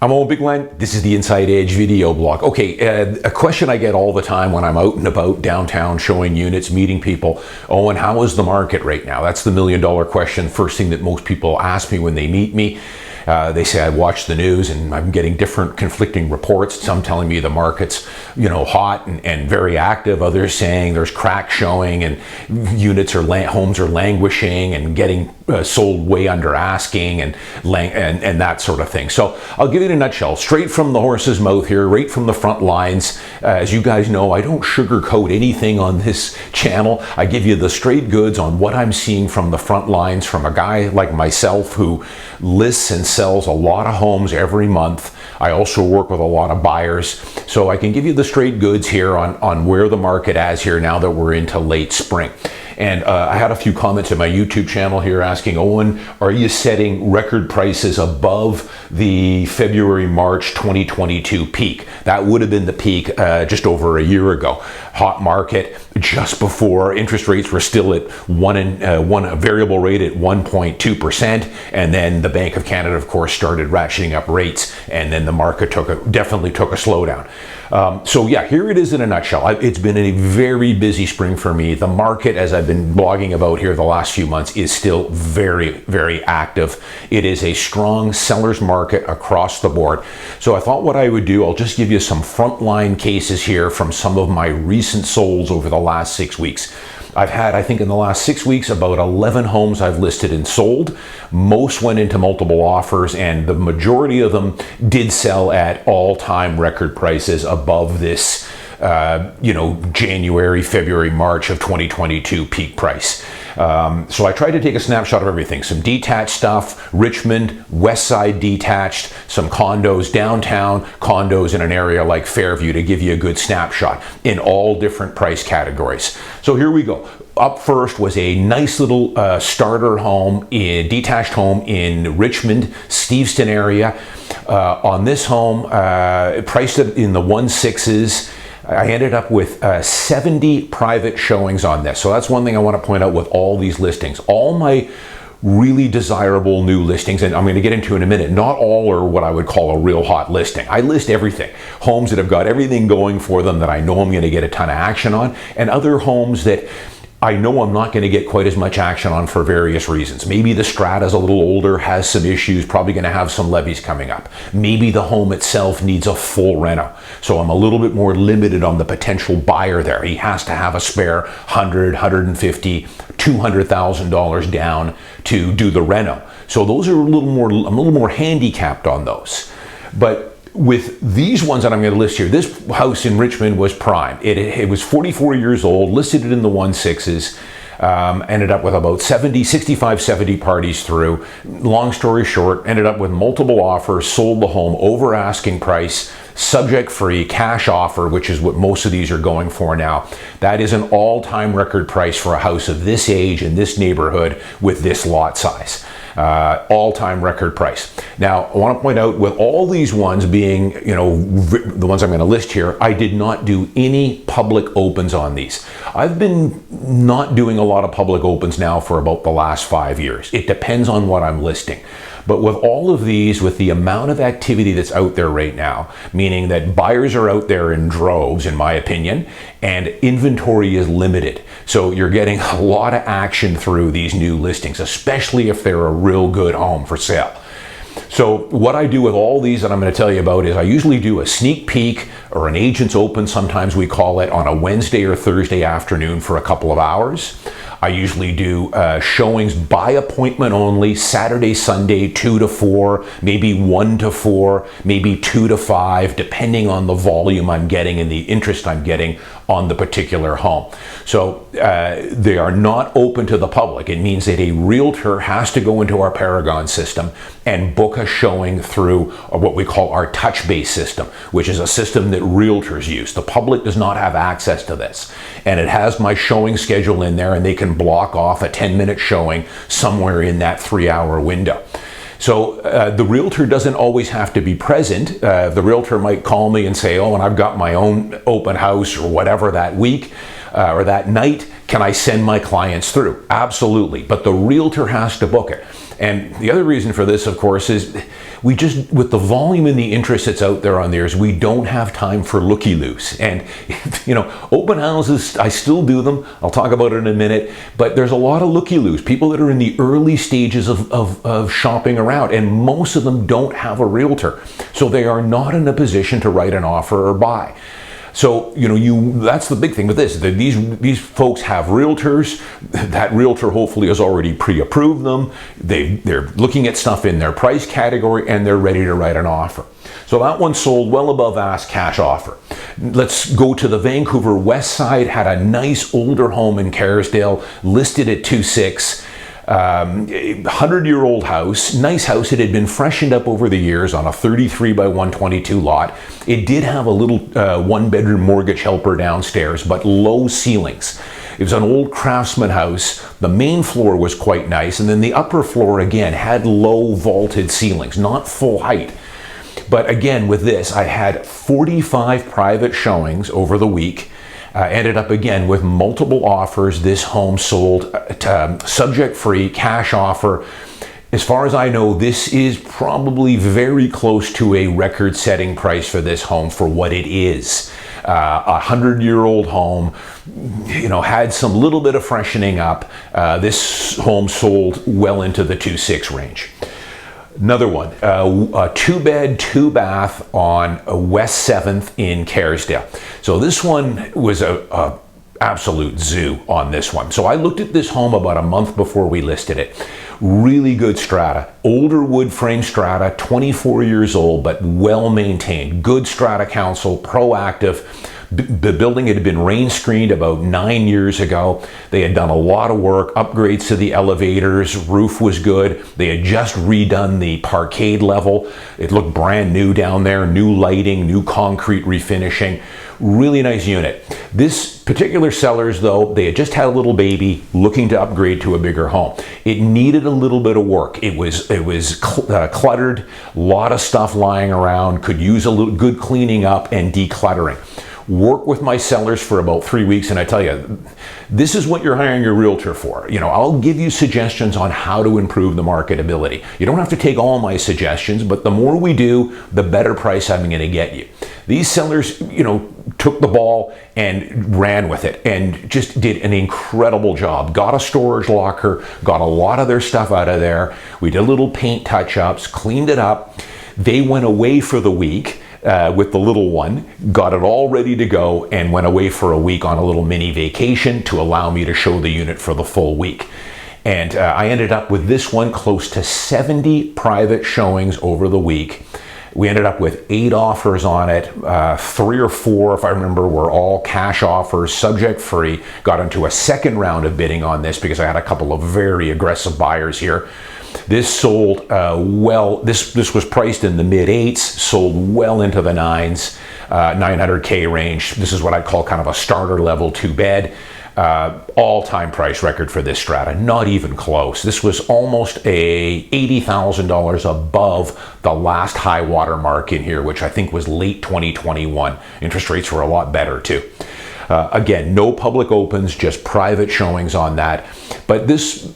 I'm Owen Bigland. This is the Inside Edge video blog. Okay, a question I get all the time when I'm out and about downtown showing units, meeting people. Owen, how is the market right now? That's the million-dollar question. First thing that most people ask me when they meet me. They say I watch the news and I'm getting different conflicting reports. Some telling me the market's, hot and very active. Others saying there's cracks showing and units or homes are languishing and getting sold way under asking and that sort of thing. So I'll give you in a nutshell, straight from the horse's mouth here, right from the front lines. As you guys know, I don't sugarcoat anything on this channel. I give you the straight goods on what I'm seeing from the front lines from a guy like myself who lists and sells a lot of homes every month. I also work with a lot of buyers, so I can give you the straight goods here on where the market is here now that we're into late spring. And I had a few comments in my YouTube channel here asking, Owen, are you setting record prices above the February-March 2022 peak? That would have been the peak just over a year ago. Hot market just before interest rates were still at a variable rate at 1.2%, and then the Bank of Canada, of course, started ratcheting up rates, and then the market definitely took a slowdown. So yeah, here it is in a nutshell. It's been a very busy spring for me. The market, as I've been blogging about here the last few months, is still very, very active. It is a strong seller's market across the board. So I thought what I would do, I'll just give you some frontline cases here from some of my recent solds over the last 6 weeks. I've had, I think in the last 6 weeks, about 11 homes I've listed and sold. Most went into multiple offers, and the majority of them did sell at all-time record prices above this, January, February, March of 2022 peak price. So I tried to take a snapshot of everything. Some detached stuff, Richmond, West Side detached, some condos downtown, condos in an area like Fairview to give you a good snapshot in all different price categories. So here we go. Up first was a nice little starter home, detached home in Richmond, Steveston area. On this home, priced in the 1.6s. I ended up with 70 private showings on this. So that's one thing I want to point out with all these listings. All my really desirable new listings, and I'm going to get into in a minute, not all are what I would call a real hot listing. I list everything. Homes that have got everything going for them that I know I'm going to get a ton of action on, and other homes that I know I'm not going to get quite as much action on for various reasons. Maybe the strata's a little older, has some issues, probably going to have some levies coming up. Maybe the home itself needs a full reno. So I'm a little bit more limited on the potential buyer there. He has to have a spare $100, $150, $200,000 down to do the reno. So those are I'm a little more handicapped on those. But with these ones that I'm going to list here, this house in Richmond was prime. It was 44 years old, listed it in the 1.6s, ended up with about 65, 70 parties through. Long story short, ended up with multiple offers, sold the home over asking price, subject free, cash offer, which is what most of these are going for now. That is an all-time record price for a house of this age in this neighborhood with this lot size. All-time record price. Now, I want to point out, with all these ones being, the ones I'm going to list here, I did not do any public opens on these. I've been not doing a lot of public opens now for about the last 5 years. It depends on what I'm listing. But with all of these, with the amount of activity that's out there right now, meaning that buyers are out there in droves, in my opinion, and inventory is limited. So you're getting a lot of action through these new listings, especially if they're a real good home for sale. So what I do with all these that I'm going to tell you about is I usually do a sneak peek or an agent's open, sometimes we call it, on a Wednesday or Thursday afternoon for a couple of hours. I usually do showings by appointment only, Saturday, Sunday, 2 to 4, maybe 1 to 4, maybe 2 to 5, depending on the volume I'm getting and the interest I'm getting on the particular home. So they are not open to the public. It means that a realtor has to go into our Paragon system and book a showing through what we call our touch-based system, which is a system that realtors use. The public does not have access to this. And it has my showing schedule in there, and they can block off a 10-minute showing somewhere in that 3-hour window. So the realtor doesn't always have to be present. The realtor might call me and say, oh, and I've got my own open house or whatever that week. or that night, can I send my clients through? Absolutely. But the realtor has to book it. And the other reason for this, of course, is we just, with the volume and the interest that's out there on theirs, we don't have time for looky-loos. And, open houses, I still do them. I'll talk about it in a minute. But there's a lot of looky-loos, people that are in the early stages of shopping around. And most of them don't have a realtor. So they are not in a position to write an offer or buy. So, that's the big thing with this. These folks have realtors. That realtor hopefully has already pre-approved them. They're looking at stuff in their price category and they're ready to write an offer. So that one sold well above ask cash offer. Let's go to the Vancouver West Side. Had a nice older home in Kerrisdale, listed at 2.6. 100-year-old house, nice house. It had been freshened up over the years on a 33 by 122 lot. It did have a little one-bedroom mortgage helper downstairs, but low ceilings. It was an old craftsman house. The main floor was quite nice, and then the upper floor, again, had low vaulted ceilings, not full height. But again, with this, I had 45 private showings over the week. Ended up again with multiple offers. This home sold subject-free, cash offer. As far as I know, this is probably very close to a record-setting price for this home for what it is. A 100-year-old home, had some little bit of freshening up. This home sold well into the 2.6 range. Another one, a 2-bed, 2-bath on West 7th in Kerrisdale. So this one was a absolute zoo on this one. So I looked at this home about a month before we listed it. Really good strata, older wood frame strata, 24 years old, but well maintained. Good strata council, proactive. The building had been rain screened about 9 years ago. They had done a lot of work, upgrades to the elevators, roof was good. They had just redone the parkade level. It looked brand new down there, new lighting, new concrete refinishing. Really nice unit. This particular sellers, though, they had just had a little baby looking to upgrade to a bigger home. It needed a little bit of work. It was cluttered, a lot of stuff lying around, could use a little good cleaning up and decluttering. Work with my sellers for about 3 weeks, and I tell you, this is what you're hiring your realtor for. I'll give you suggestions on how to improve the marketability. You don't have to take all my suggestions, but the more we do, the better price I'm going to get you. These sellers, took the ball and ran with it and just did an incredible job. Got a storage locker, got a lot of their stuff out of there. We did little paint touch-ups, cleaned it up. They went away for the week. With the little one, got it all ready to go, and went away for a week on a little mini vacation to allow me to show the unit for the full week. And I ended up with this one close to 70 private showings over the week. We ended up with 8 offers on it. 3 or 4, if I remember, were all cash offers, subject free. Got into a second round of bidding on this because I had a couple of very aggressive buyers here. This sold this was priced in the mid-8s, sold well into the 9s, 900K range. This is what I call kind of a starter level 2-bed. All-time price record for this strata, not even close. This was almost a $80,000 above the last high water mark in here, which I think was late 2021. Interest rates were a lot better too. Again, no public opens, just private showings on that. But this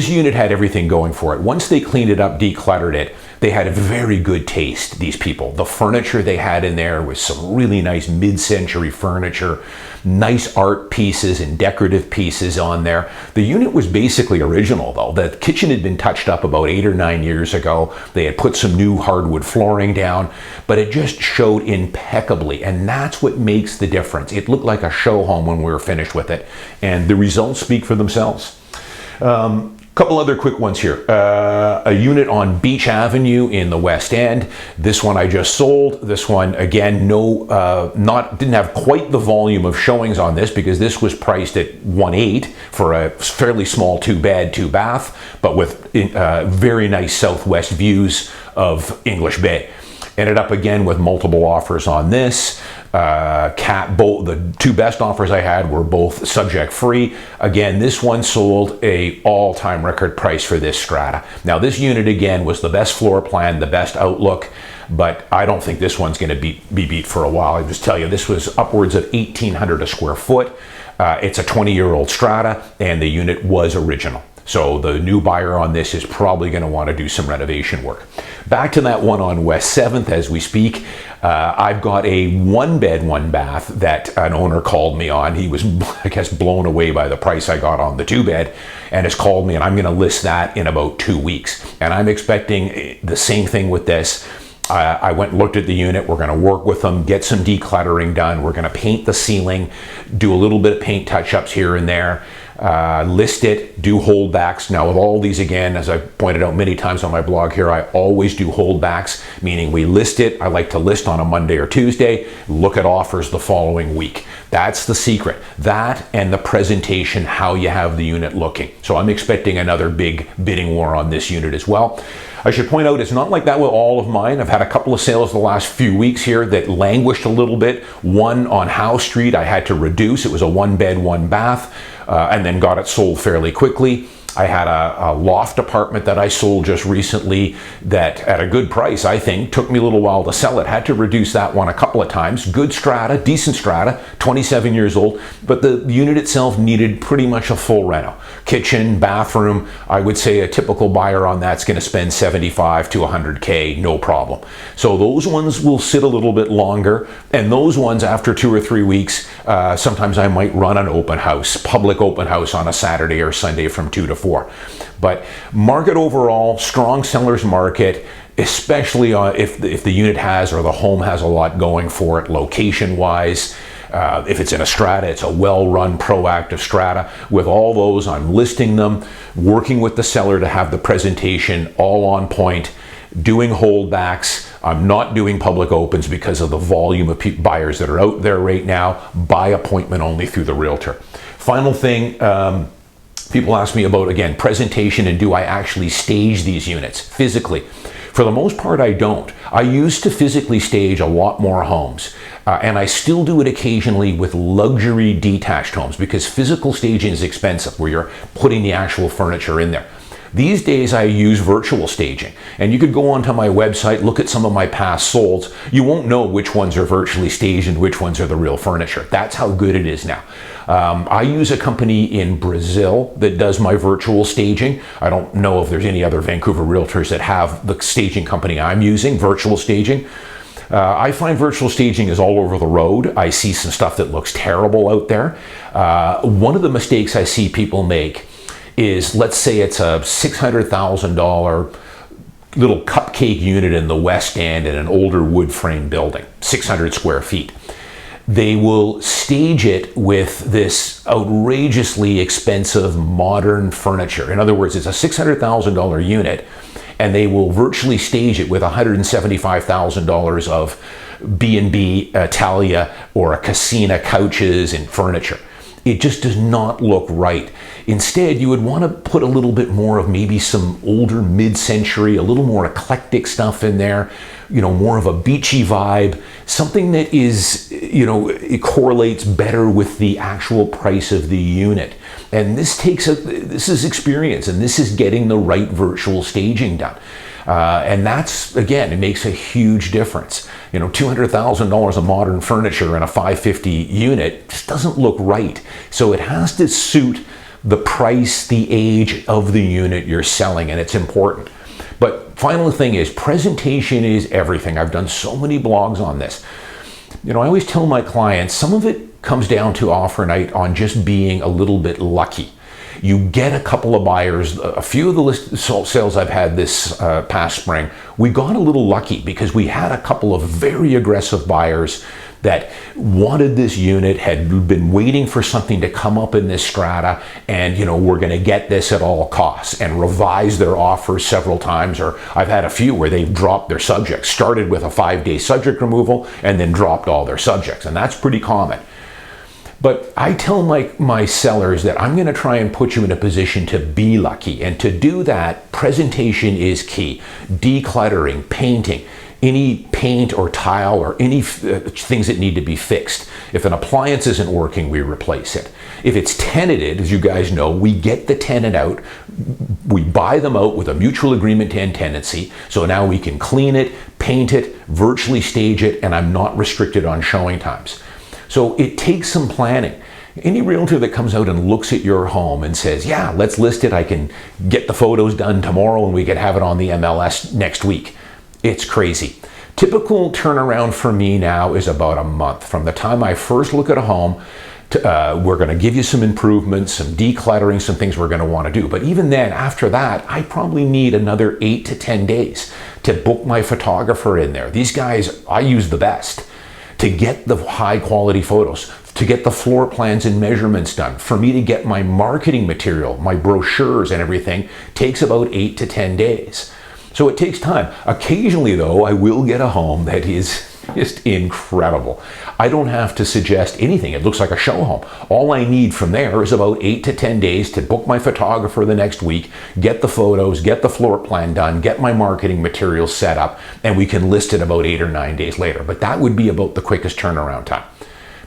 unit had everything going for it. Once they cleaned it up, decluttered it, they had a very good taste, these people. The furniture they had in there was some really nice mid-century furniture, nice art pieces and decorative pieces on there. The unit was basically original, though. The kitchen had been touched up about 8 or 9 years ago. They had put some new hardwood flooring down, but it just showed impeccably, and that's what makes the difference. It looked like a show home when we were finished with it, and the results speak for themselves. Couple other quick ones here. A unit on Beach Avenue in the West End. This one I just sold. This one, again, didn't have quite the volume of showings on this because this was priced at 1.8 for a fairly small 2-bed, 2-bath, but with very nice southwest views of English Bay. Ended up again with multiple offers on this. The 2 best offers I had were both subject free. Again, this one sold a all-time record price for this strata. Now this unit again was the best floor plan, the best outlook, but I don't think this one's going to be beat for a while. I just tell you, this was upwards of $1,800 a square foot. It's a 20-year-old strata, and the unit was original. So the new buyer on this is probably going to want to do some renovation work. Back to that one on West 7th as we speak. I've got a 1-bed, 1-bath that an owner called me on. He was, I guess, blown away by the price I got on the 2-bed and has called me, and I'm going to list that in about 2 weeks. And I'm expecting the same thing with this. I went and looked at the unit. We're going to work with them, get some decluttering done. We're going to paint the ceiling, do a little bit of paint touch-ups here and there, list it, do holdbacks. Now with all these, again, as I've pointed out many times on my blog here, I always do holdbacks, meaning we list it. I like to list on a Monday or Tuesday, look at offers the following week. That's the secret. That and the presentation, how you have the unit looking. So I'm expecting another big bidding war on this unit as well. I should point out, it's not like that with all of mine. I've had a couple of sales the last few weeks here that languished a little bit. One on Howe Street I had to reduce. It was a 1-bed, 1-bath, and then got it sold fairly quickly. I had a loft apartment that I sold just recently that at a good price, I think, took me a little while to sell it. Had to reduce that one a couple of times. Good strata, decent strata, 27 years old, but the unit itself needed pretty much a full reno. Kitchen, bathroom, I would say a typical buyer on that's going to spend 75 to 100K, no problem. So those ones will sit a little bit longer, and those ones after 2 or 3 weeks, sometimes I might run an open house, public open house on a Saturday or Sunday from 2 to 4. But market overall, strong seller's market, especially if the unit has or the home has a lot going for it location wise. If it's in a strata, it's a well-run, proactive strata. With all those, I'm listing them, working with the seller to have the presentation all on point, doing holdbacks. I'm not doing public opens because of the volume of buyers that are out there right now, by appointment only through the Realtor. Final thing, people ask me about, again, presentation and do I actually stage these units physically? For the most part, I don't. I used to physically stage a lot more homes, and I still do it occasionally with luxury detached homes because physical staging is expensive, where you're putting the actual furniture in there. These days I use virtual staging, and you could go onto my website, look at some of my past solds. You won't know which ones are virtually staged and which ones are the real furniture. That's how good it is now. I use a company in Brazil that does my virtual staging. I don't know if there's any other Vancouver realtors that have the staging company I'm using, virtual staging. I find virtual staging is all over the road. I see some stuff that looks terrible out there. One of the mistakes I see people make is, let's say it's a $600,000 little cupcake unit in the West End in an older wood frame building, 600 square feet. They will stage it with this outrageously expensive modern furniture. In other words, it's a $600,000 unit, and they will virtually stage it with $175,000 of B&B Italia or a Casina couches and furniture. It just does not look right. Instead, you would want to put a little bit more of maybe some older mid-century, a little more eclectic stuff in there, you know, more of a beachy vibe, something that is, you know, it correlates better with the actual price of the unit. And this is experience, and this is getting the right virtual staging done. And that's, again, it makes a huge difference. You know, $200,000 of modern furniture in a 550 unit just doesn't look right. So it has to suit the price, the age of the unit you're selling, and it's important. But final thing is, presentation is everything. I've done so many blogs on this. You know, I always tell my clients, some of it comes down to offer night on just being a little bit lucky. You get a couple of buyers. A few of the sales I've had this past spring, we got a little lucky because we had a couple of very aggressive buyers that wanted this unit, had been waiting for something to come up in this strata, and, you know, we're going to get this at all costs, and revised their offers several times. Or I've had a few where they've dropped their subjects, started with a 5-day subject removal and then dropped all their subjects, and that's pretty common. But I tell my sellers that I'm going to try and put you in a position to be lucky. And to do that, presentation is key. Decluttering, painting, any paint or tile or any things that need to be fixed. If an appliance isn't working, we replace it. If it's tenanted, as you guys know, we get the tenant out. We buy them out with a mutual agreement to end tenancy. So now we can clean it, paint it, virtually stage it, and I'm not restricted on showing times. So it takes some planning. Any realtor that comes out and looks at your home and says, yeah, let's list it, I can get the photos done tomorrow and we can have it on the MLS next week, it's crazy. Typical turnaround for me now is about a month. From the time I first look at a home, we're going to give you some improvements, some decluttering, some things we're going to want to do. But even then, after that, I probably need another 8 to 10 days to book my photographer in there. These guys, I use the best to get the high quality photos, to get the floor plans and measurements done. For me to get my marketing material, my brochures and everything, takes about 8 to 10 days. So it takes time. Occasionally though, I will get a home that is just incredible. I don't have to suggest anything. It looks like a show home. All I need from there is about 8 to 10 days to book my photographer the next week, get the photos, get the floor plan done, get my marketing materials set up, and we can list it about 8 or 9 days later. But that would be about the quickest turnaround time.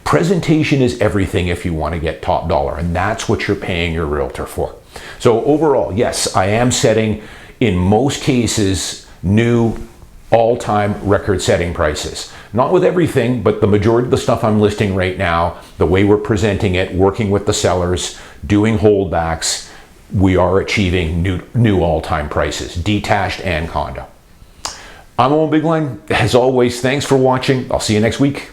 Presentation is everything if you want to get top dollar, and that's what you're paying your realtor for. So overall, yes, I am setting, in most cases, new all-time record-setting prices. Not with everything, but the majority of the stuff I'm listing right now, the way we're presenting it, working with the sellers, doing holdbacks, we are achieving new all-time prices, detached and condo. I'm Owen Bigland. As always, thanks for watching. I'll see you next week.